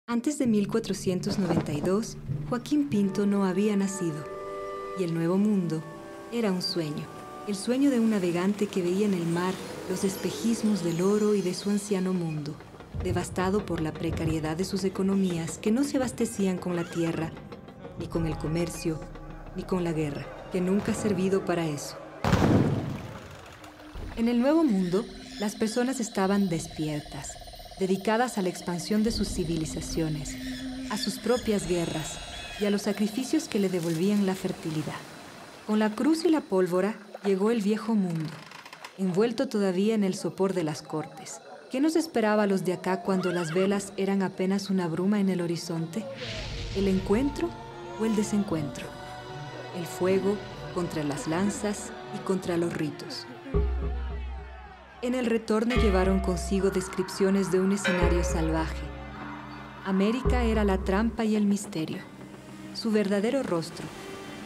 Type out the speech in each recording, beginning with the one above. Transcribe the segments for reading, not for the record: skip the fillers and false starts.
Antes de 1492, Joaquín Pinto no había nacido, y el Nuevo Mundo era un sueño, el sueño de un navegante que veía en el mar los espejismos del oro y de su anciano mundo, devastado por la precariedad de sus economías que no se abastecían con la tierra, ni con el comercio, ni con la guerra, que nunca ha servido para eso. En el Nuevo Mundo, las personas estaban despiertas, dedicadas a la expansión de sus civilizaciones, a sus propias guerras y a los sacrificios que le devolvían la fertilidad. Con la cruz y la pólvora llegó el viejo mundo, envuelto todavía en el sopor de las cortes. ¿Qué nos esperaba a los de acá cuando las velas eran apenas una bruma en el horizonte? ¿El encuentro o el desencuentro? El fuego contra las lanzas y contra los ritos. En el retorno llevaron consigo descripciones de un escenario salvaje. América era la trampa y el misterio. Su verdadero rostro,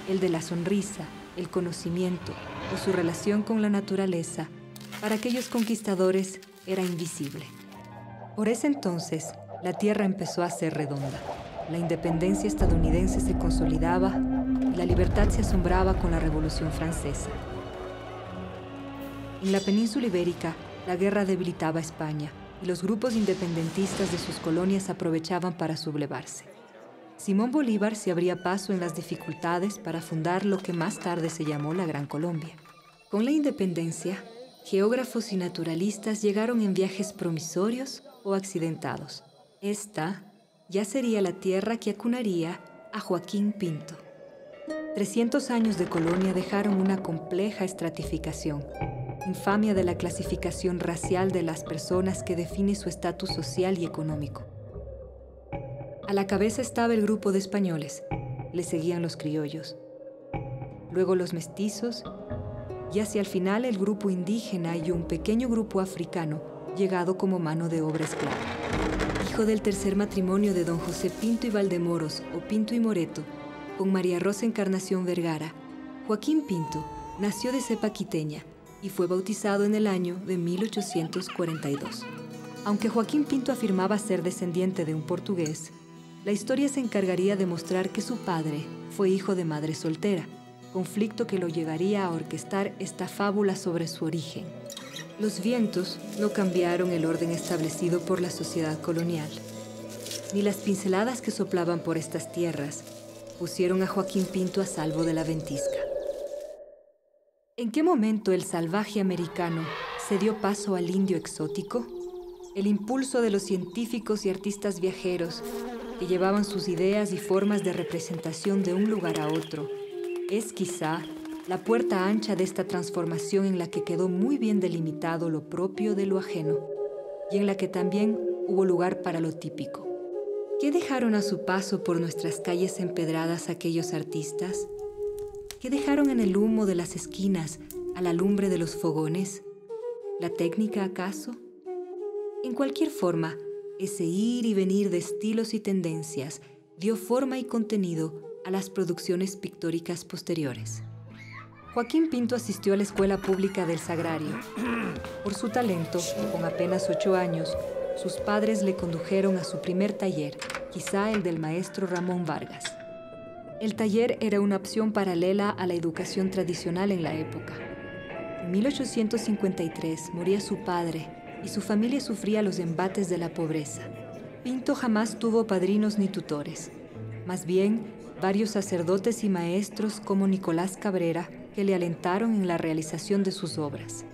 el de la sonrisa, el conocimiento o su relación con la naturaleza, para aquellos conquistadores era invisible. Por ese entonces, la tierra empezó a ser redonda. La independencia estadounidense se consolidaba y la libertad se asombraba con la Revolución Francesa. En la península ibérica, la guerra debilitaba a España y los grupos independentistas de sus colonias aprovechaban para sublevarse. Simón Bolívar se abría paso en las dificultades para fundar lo que más tarde se llamó la Gran Colombia. Con la independencia, geógrafos y naturalistas llegaron en viajes promisorios o accidentados. Esta ya sería la tierra que acunaría a Joaquín Pinto. 300 años de colonia dejaron una compleja estratificación, infamia de la clasificación racial de las personas que define su estatus social y económico. A la cabeza estaba el grupo de españoles, le seguían los criollos, luego los mestizos y hacia el final el grupo indígena y un pequeño grupo africano llegado como mano de obra esclava. Hijo del tercer matrimonio de don José Pinto y Valdemoros o Pinto y Moreto, con María Rosa Encarnación Vergara, Joaquín Pinto nació de cepa quiteña y fue bautizado en el año de 1842. Aunque Joaquín Pinto afirmaba ser descendiente de un portugués, la historia se encargaría de mostrar que su padre fue hijo de madre soltera, conflicto que lo llevaría a orquestar esta fábula sobre su origen. Los vientos no cambiaron el orden establecido por la sociedad colonial, ni las pinceladas que soplaban por estas tierras pusieron a Joaquín Pinto a salvo de la ventisca. ¿En qué momento el salvaje americano se dio paso al indio exótico? El impulso de los científicos y artistas viajeros que llevaban sus ideas y formas de representación de un lugar a otro es quizá la puerta ancha de esta transformación en la que quedó muy bien delimitado lo propio de lo ajeno y en la que también hubo lugar para lo típico. ¿Qué dejaron a su paso por nuestras calles empedradas aquellos artistas? ¿Qué dejaron en el humo de las esquinas, a la lumbre de los fogones? ¿La técnica, acaso? En cualquier forma, ese ir y venir de estilos y tendencias dio forma y contenido a las producciones pictóricas posteriores. Joaquín Pinto asistió a la Escuela Pública del Sagrario. Por su talento, con apenas 8 años, sus padres le condujeron a su primer taller, quizá el del maestro Ramón Vargas. El taller era una opción paralela a la educación tradicional en la época. En 1853 moría su padre y su familia sufría los embates de la pobreza. Pinto jamás tuvo padrinos ni tutores. Más bien, varios sacerdotes y maestros como Nicolás Cabrera que le alentaron en la realización de sus obras.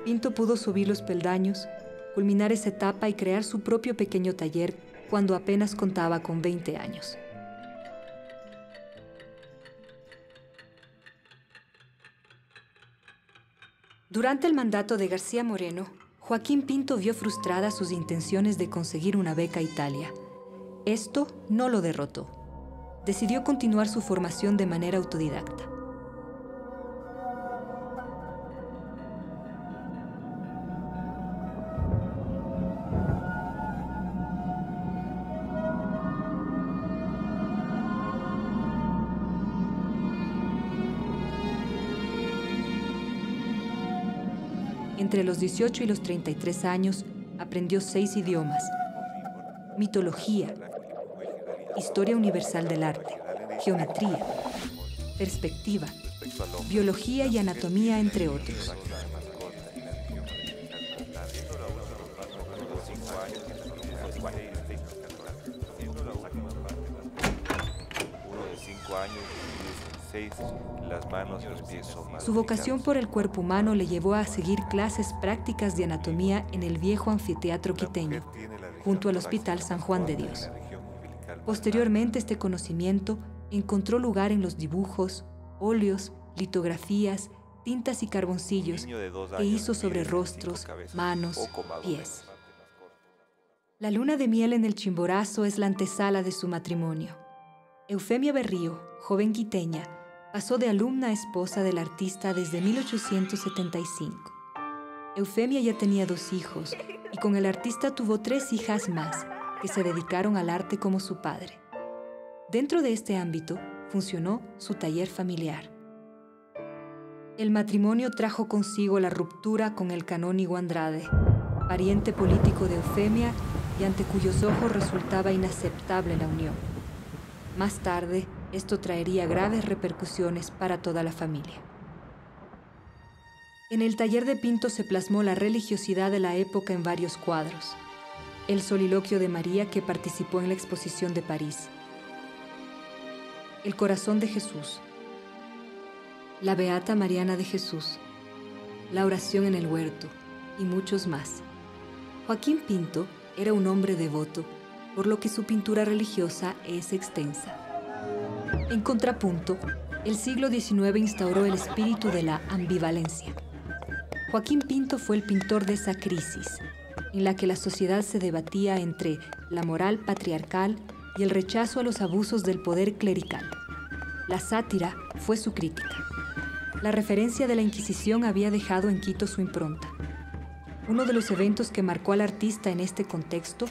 Pinto pudo subir los peldaños, culminar esa etapa y crear su propio pequeño taller cuando apenas contaba con 20 años. Durante el mandato de García Moreno, Joaquín Pinto vio frustradas sus intenciones de conseguir una beca a Italia. Esto no lo derrotó. Decidió continuar su formación de manera autodidacta. Entre los 18 y los 33 años, aprendió 6 idiomas, mitología, historia universal del arte, geometría, perspectiva, biología y anatomía, entre otros. Su vocación por el cuerpo humano le llevó a seguir clases prácticas de anatomía en el viejo anfiteatro quiteño, junto al Hospital San Juan de Dios. Posteriormente, este conocimiento encontró lugar en los dibujos, óleos, litografías, tintas y carboncillos que hizo sobre rostros, manos, pies. La luna de miel en el Chimborazo es la antesala de su matrimonio. Eufemia Berrío, joven quiteña, pasó de alumna a esposa del artista desde 1875. Eufemia ya tenía 2 hijos y con el artista tuvo 3 hijas más que se dedicaron al arte como su padre. Dentro de este ámbito funcionó su taller familiar. El matrimonio trajo consigo la ruptura con el canónigo Andrade, pariente político de Eufemia y ante cuyos ojos resultaba inaceptable la unión. Más tarde, esto traería graves repercusiones para toda la familia. En el taller de Pinto se plasmó la religiosidad de la época en varios cuadros. El soliloquio de María, que participó en la exposición de París. El corazón de Jesús. La Beata Mariana de Jesús. La oración en el huerto y muchos más. Joaquín Pinto era un hombre devoto, por lo que su pintura religiosa es extensa. En contrapunto, el siglo XIX instauró el espíritu de la ambivalencia. Joaquín Pinto fue el pintor de esa crisis, en la que la sociedad se debatía entre la moral patriarcal y el rechazo a los abusos del poder clerical. La sátira fue su crítica. La referencia de la Inquisición había dejado en Quito su impronta. Uno de los eventos que marcó al artista en este contexto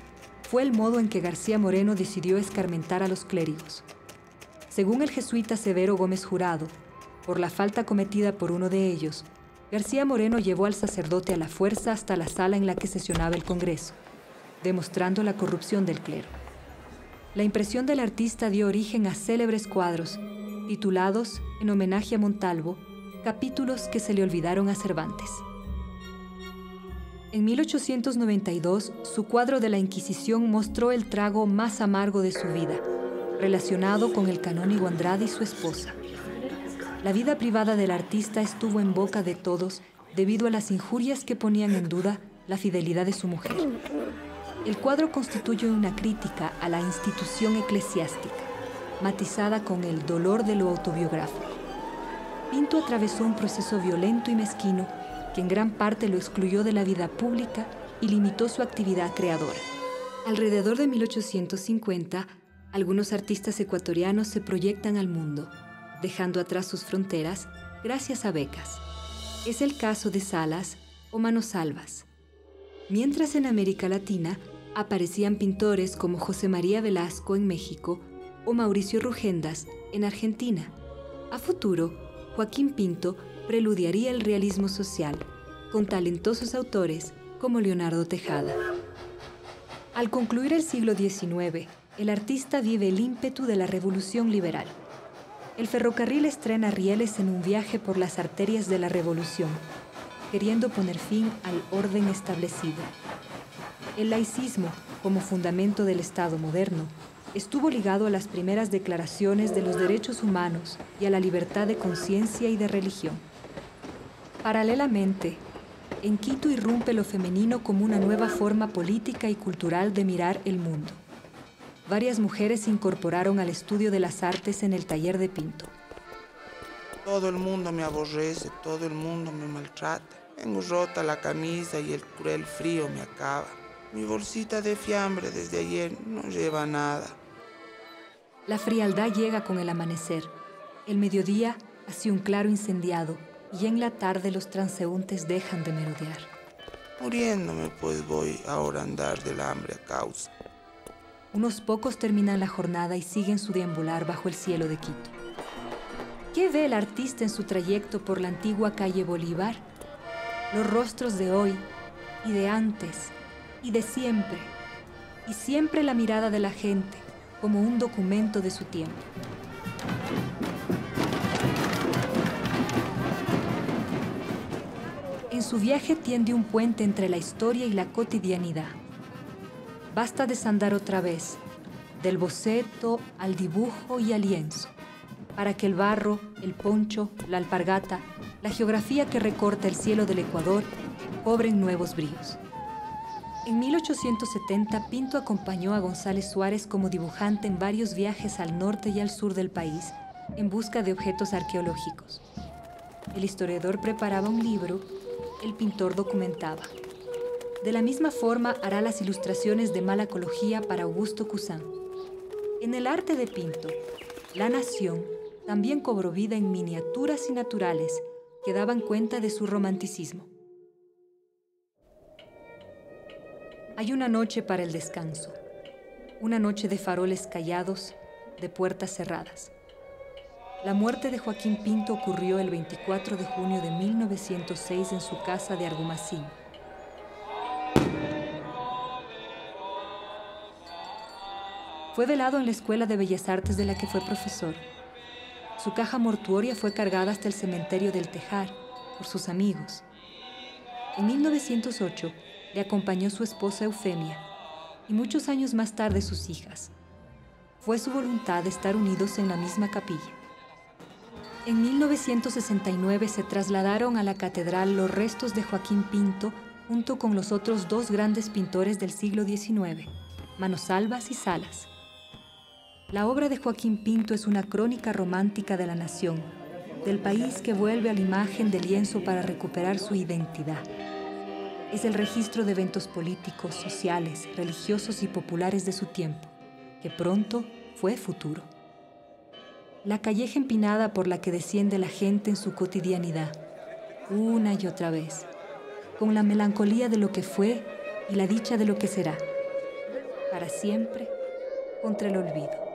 fue el modo en que García Moreno decidió escarmentar a los clérigos. Según el jesuita Severo Gómez Jurado, por la falta cometida por uno de ellos, García Moreno llevó al sacerdote a la fuerza hasta la sala en la que sesionaba el Congreso, demostrando la corrupción del clero. La impresión del artista dio origen a célebres cuadros, titulados, en homenaje a Montalvo, capítulos que se le olvidaron a Cervantes. En 1892, su cuadro de la Inquisición mostró el trago más amargo de su vida, relacionado con el canónigo Andrade y su esposa. La vida privada del artista estuvo en boca de todos debido a las injurias que ponían en duda la fidelidad de su mujer. El cuadro constituye una crítica a la institución eclesiástica, matizada con el dolor de lo autobiográfico. Pinto atravesó un proceso violento y mezquino que en gran parte lo excluyó de la vida pública y limitó su actividad creadora. Alrededor de 1850, algunos artistas ecuatorianos se proyectan al mundo, dejando atrás sus fronteras gracias a becas. Es el caso de Salas o Manosalvas. Mientras en América Latina aparecían pintores como José María Velasco en México o Mauricio Rugendas en Argentina. A futuro, Joaquín Pinto preludiaría el realismo social, con talentosos autores como Leonardo Tejada. Al concluir el siglo XIX, el artista vive el ímpetu de la revolución liberal. El ferrocarril estrena rieles en un viaje por las arterias de la revolución, queriendo poner fin al orden establecido. El laicismo, como fundamento del Estado moderno, estuvo ligado a las primeras declaraciones de los derechos humanos y a la libertad de conciencia y de religión. Paralelamente, en Quito irrumpe lo femenino como una nueva forma política y cultural de mirar el mundo. Varias mujeres se incorporaron al estudio de las artes en el taller de Pinto. Todo el mundo me aborrece, todo el mundo me maltrata. Tengo rota la camisa y el cruel frío me acaba. Mi bolsita de fiambre desde ayer no lleva nada. La frialdad llega con el amanecer. El mediodía hace un claro incendiado y en la tarde los transeúntes dejan de merodear. Muriéndome pues voy ahora a andar del hambre a causa. Unos pocos terminan la jornada y siguen su deambular bajo el cielo de Quito. ¿Qué ve el artista en su trayecto por la antigua calle Bolívar? Los rostros de hoy y de antes y de siempre. Y siempre la mirada de la gente, como un documento de su tiempo. En su viaje tiende un puente entre la historia y la cotidianidad. Basta desandar otra vez, del boceto al dibujo y al lienzo, para que el barro, el poncho, la alpargata, la geografía que recorta el cielo del Ecuador, cobren nuevos bríos. En 1870, Pinto acompañó a González Suárez como dibujante en varios viajes al norte y al sur del país en busca de objetos arqueológicos. El historiador preparaba un libro, el pintor documentaba. De la misma forma hará las ilustraciones de Malacología para Augusto Cousin. En el arte de Pinto, la nación también cobró vida en miniaturas y naturales que daban cuenta de su romanticismo. Hay una noche para el descanso, una noche de faroles callados, de puertas cerradas. La muerte de Joaquín Pinto ocurrió el 24 de junio de 1906 en su casa de Argumacín. Fue velado en la Escuela de Bellas Artes de la que fue profesor. Su caja mortuoria fue cargada hasta el cementerio del Tejar por sus amigos. En 1908 le acompañó su esposa Eufemia y muchos años más tarde sus hijas. Fue su voluntad estar unidos en la misma capilla. En 1969 se trasladaron a la catedral los restos de Joaquín Pinto junto con los otros dos grandes pintores del siglo XIX, Manosalvas y Salas. La obra de Joaquín Pinto es una crónica romántica de la nación, del país que vuelve a la imagen del lienzo para recuperar su identidad. Es el registro de eventos políticos, sociales, religiosos y populares de su tiempo, que pronto fue futuro. La calleja empinada por la que desciende la gente en su cotidianidad, una y otra vez, con la melancolía de lo que fue y la dicha de lo que será, para siempre contra el olvido.